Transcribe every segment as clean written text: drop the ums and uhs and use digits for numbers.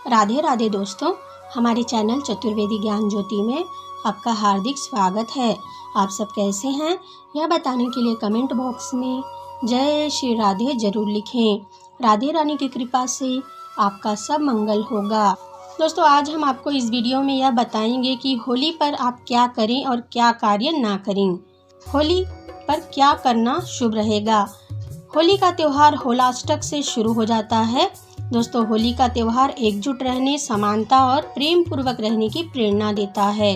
राधे राधे दोस्तों, हमारे चैनल चतुर्वेदी ज्ञान ज्योति में आपका हार्दिक स्वागत है। आप सब कैसे हैं यह बताने के लिए कमेंट बॉक्स में जय श्री राधे जरूर लिखें। राधे रानी की कृपा से आपका सब मंगल होगा। दोस्तों, आज हम आपको इस वीडियो में यह बताएंगे कि होली पर आप क्या करें और क्या कार्य ना करें। होली पर क्या करना शुभ रहेगा। होली का त्यौहार होलाष्टक से शुरू हो जाता है। दोस्तों, होली का त्यौहार एकजुट रहने, समानता और प्रेम पूर्वक रहने की प्रेरणा देता है।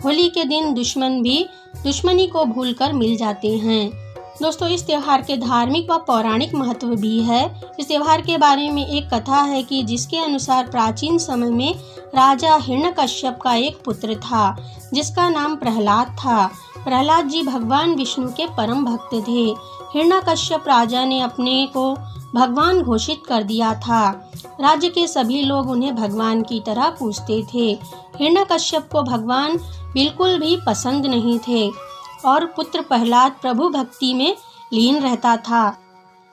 होली के दिन दुश्मन भी दुश्मनी को भूलकर मिल जाते हैं। दोस्तों, इस त्यौहार के धार्मिक व पौराणिक महत्व भी है। इस त्यौहार के बारे में एक कथा है कि जिसके अनुसार प्राचीन समय में राजा हिरण्यकश्यप का एक पुत्र था जिसका नाम प्रहलाद था। प्रहलाद जी भगवान विष्णु के परम भक्त थे। हिरण्यकश्यप राजा ने अपने को भगवान घोषित कर दिया था। राज्य के सभी लोग उन्हें भगवान की तरह पूजते थे। हिरण्यकश्यप को भगवान बिल्कुल भी पसंद नहीं थे और पुत्र प्रहलाद प्रभु भक्ति में लीन रहता था।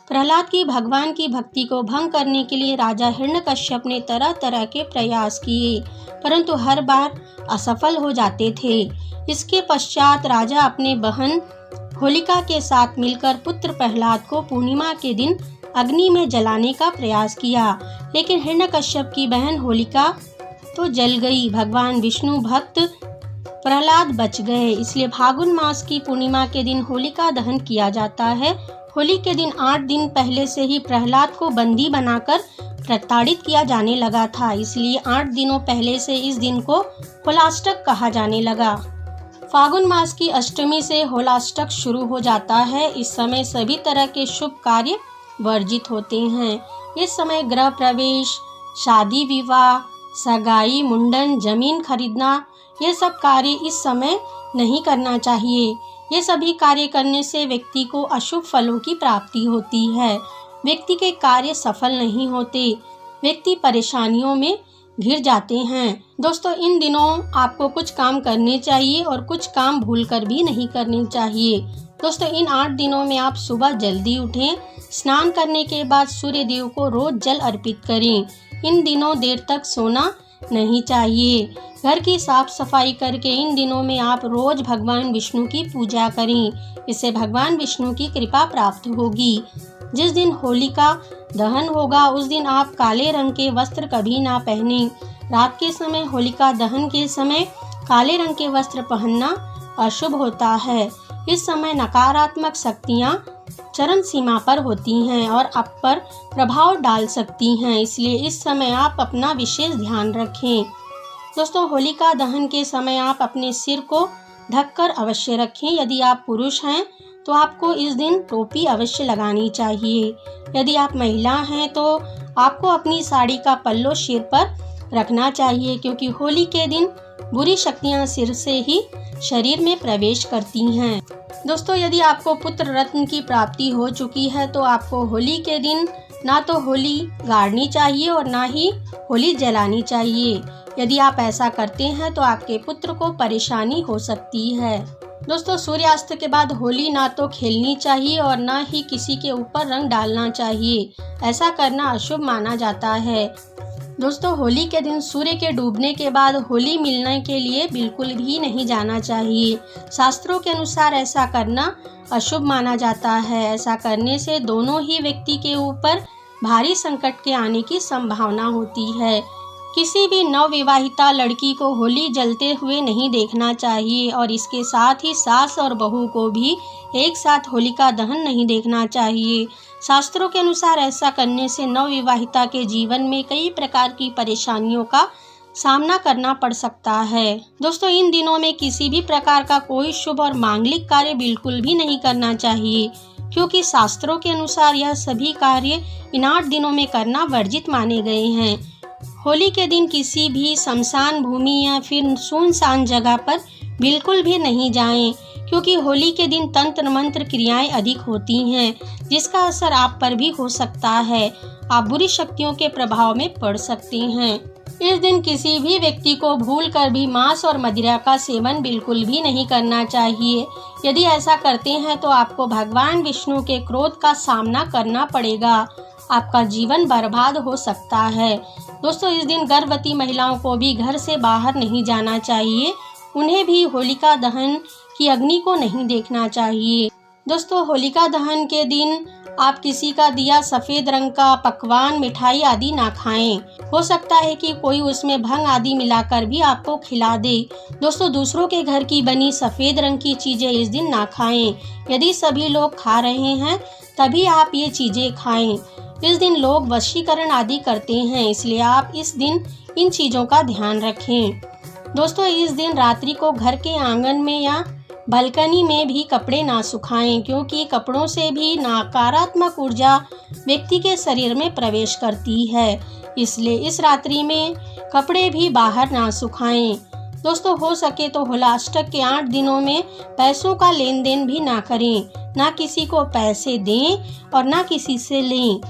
प्रहलाद की भगवान की भक्ति को भंग करने के लिए राजा हिरण्यकश्यप ने तरह तरह के प्रयास किए, परंतु हर बार असफल हो जाते थे। इसके पश्चात राजा अपने बहन होलिका के साथ मिलकर पुत्र प्रहलाद को पूर्णिमा के दिन अग्नि में जलाने का प्रयास किया, लेकिन हिरण्यकश्यप की बहन होलिका तो जल गई। भगवान विष्णु भक्त प्रहलाद बच गए। इसलिए फागुन मास की पूर्णिमा के दिन होलिका दहन किया जाता है। होली के दिन 8 दिन पहले से ही प्रहलाद को बंदी बनाकर प्रताड़ित किया जाने लगा था। इसलिए 8 दिनों पहले से इस दिन को होलाष्टक कहा जाने लगा। फागुन मास की अष्टमी से होलाष्टक शुरू हो जाता है। इस समय सभी तरह के शुभ कार्य वर्जित होते हैं। इस समय गृह प्रवेश, शादी विवाह, सगाई, मुंडन, जमीन खरीदना, ये सब कार्य इस समय नहीं करना चाहिए। ये सभी कार्य करने से व्यक्ति को अशुभ फलों की प्राप्ति होती है। व्यक्ति के कार्य सफल नहीं होते, व्यक्ति परेशानियों में घिर जाते हैं। दोस्तों, इन दिनों आपको कुछ काम करने चाहिए और कुछ काम भूलकर भी नहीं करने चाहिए। दोस्तों, इन 8 दिनों में आप सुबह जल्दी उठें, स्नान करने के बाद सूर्य देव को रोज जल अर्पित करें। इन दिनों देर तक सोना नहीं चाहिए। घर की साफ सफाई करके इन दिनों में आप रोज भगवान विष्णु की पूजा करें। इससे भगवान विष्णु की कृपा प्राप्त होगी। जिस दिन होलिका दहन होगा उस दिन आप काले रंग के वस्त्र कभी ना पहनें। रात के समय होलिका दहन के समय काले रंग के वस्त्र पहनना अशुभ होता है। इस समय नकारात्मक शक्तियाँ चरम सीमा पर होती हैं और आप पर प्रभाव डाल सकती हैं। इसलिए इस समय आप अपना विशेष ध्यान रखें। दोस्तों, होलिका दहन के समय आप अपने सिर को ढककर अवश्य रखें। यदि आप पुरुष हैं तो आपको इस दिन टोपी अवश्य लगानी चाहिए। यदि आप महिला हैं तो आपको अपनी साड़ी का पल्लो सिर पर रखना चाहिए, क्योंकि होली के दिन बुरी शक्तियां सिर से ही शरीर में प्रवेश करती हैं। दोस्तों, यदि आपको पुत्र रत्न की प्राप्ति हो चुकी है तो आपको होली के दिन ना तो होली गाड़नी चाहिए और ना ही होली जलानी चाहिए। यदि आप ऐसा करते हैं तो आपके पुत्र को परेशानी हो सकती है। दोस्तों, सूर्यास्त के बाद होली ना तो खेलनी चाहिए और ना ही किसी के ऊपर रंग डालना चाहिए। ऐसा करना अशुभ माना जाता है। दोस्तों, होली के दिन सूर्य के डूबने के बाद होली मिलने के लिए बिल्कुल भी नहीं जाना चाहिए। शास्त्रों के अनुसार ऐसा करना अशुभ माना जाता है। ऐसा करने से दोनों ही व्यक्ति के ऊपर भारी संकट के आने की संभावना होती है। किसी भी नवविवाहिता लड़की को होली जलते हुए नहीं देखना चाहिए और इसके साथ ही सास और बहू को भी एक साथ होलिका दहन नहीं देखना चाहिए। शास्त्रों के अनुसार ऐसा करने से नवविवाहिता के जीवन में कई प्रकार की परेशानियों का सामना करना पड़ सकता है। दोस्तों, इन दिनों में किसी भी प्रकार का कोई शुभ और मांगलिक कार्य बिल्कुल भी नहीं करना चाहिए, क्योंकि शास्त्रों के अनुसार यह सभी कार्य इन 8 दिनों में करना वर्जित माने गए हैं। होली के दिन किसी भी शमशान भूमि या फिर सुनसान जगह पर बिल्कुल भी नहीं जाएं, क्योंकि होली के दिन तंत्र मंत्र क्रियाएं अधिक होती हैं, जिसका असर आप पर भी हो सकता है। आप बुरी शक्तियों के प्रभाव में पड़ सकते हैं। इस दिन किसी भी व्यक्ति को भूलकर भी मांस और मदिरा का सेवन बिल्कुल भी नहीं करना चाहिए। यदि ऐसा करते हैं तो आपको भगवान विष्णु के क्रोध का सामना करना पड़ेगा। आपका जीवन बर्बाद हो सकता है। दोस्तों इस दिन गर्भवती महिलाओं को भी घर से बाहर नहीं जाना चाहिए, उन्हें भी होलिका दहन की अग्नि को नहीं देखना चाहिए। दोस्तों होलिका दहन के दिन आप किसी का दिया सफ़ेद रंग का पकवान, मिठाई आदि ना खाएं। हो सकता है कि कोई उसमें भंग आदि मिलाकर भी आपको खिला दे। दोस्तों दूसरों के घर की बनी सफ़ेद रंग की चीज़ें इस दिन ना खाएं। यदि सभी लोग खा रहे हैं तभी आप ये चीज़ें खाएं। इस दिन लोग वशीकरण आदि करते हैं, इसलिए आप इस दिन इन चीज़ों का ध्यान रखें। दोस्तों इस दिन रात्रि को घर के आंगन में या बालकनी में भी कपड़े ना सुखाएं, क्योंकि कपड़ों से भी नकारात्मक ऊर्जा व्यक्ति के शरीर में प्रवेश करती है। इसलिए इस रात्रि में कपड़े भी बाहर ना सुखाएं। दोस्तों हो सके तो होलाष्टक के 8 दिनों में पैसों का लेन देन भी ना करें, ना किसी को पैसे दें और ना किसी से लें।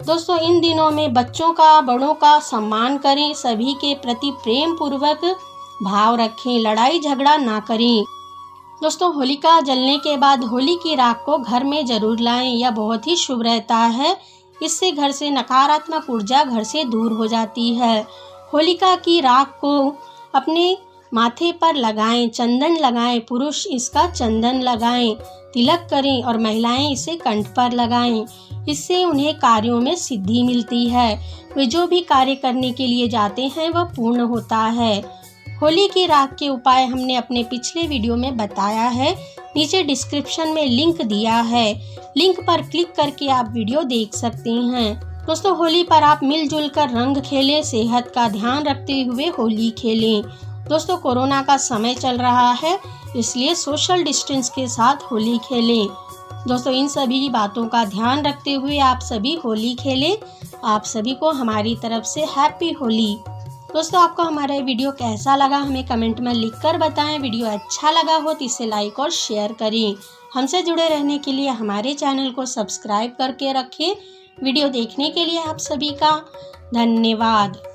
दोस्तों इन दिनों में बच्चों का, बड़ों का सम्मान करें, सभी के प्रति प्रेम पूर्वक भाव रखें, लड़ाई झगड़ा ना करें। दोस्तों होलिका जलने के बाद होली की राख को घर में जरूर लाएं, यह बहुत ही शुभ रहता है। इससे घर से नकारात्मक ऊर्जा घर से दूर हो जाती है। होलिका की राख को अपने माथे पर लगाएं, चंदन लगाएं, पुरुष इसका चंदन लगाएं, तिलक करें और महिलाएं इसे कंठ पर लगाएं। इससे उन्हें कार्यों में सिद्धि मिलती है। वे जो भी कार्य करने के लिए जाते हैं वह पूर्ण होता है। होली की राख के उपाय हमने अपने पिछले वीडियो में बताया है, नीचे डिस्क्रिप्शन में लिंक दिया है, लिंक पर क्लिक करके आप वीडियो देख सकते हैं। दोस्तों होली पर आप मिलजुल कर रंग खेलें, सेहत का ध्यान रखते हुए होली खेलें। दोस्तों कोरोना का समय चल रहा है, इसलिए सोशल डिस्टेंस के साथ होली खेलें। दोस्तों इन सभी बातों का ध्यान रखते हुए आप सभी होली खेलें। आप सभी को हमारी तरफ से हैप्पी होली। दोस्तों आपको हमारा वीडियो कैसा लगा हमें कमेंट में लिखकर बताएं। वीडियो अच्छा लगा हो तो इसे लाइक और शेयर करें। हमसे जुड़े रहने के लिए हमारे चैनल को सब्सक्राइब करके रखें। वीडियो देखने के लिए आप सभी का धन्यवाद।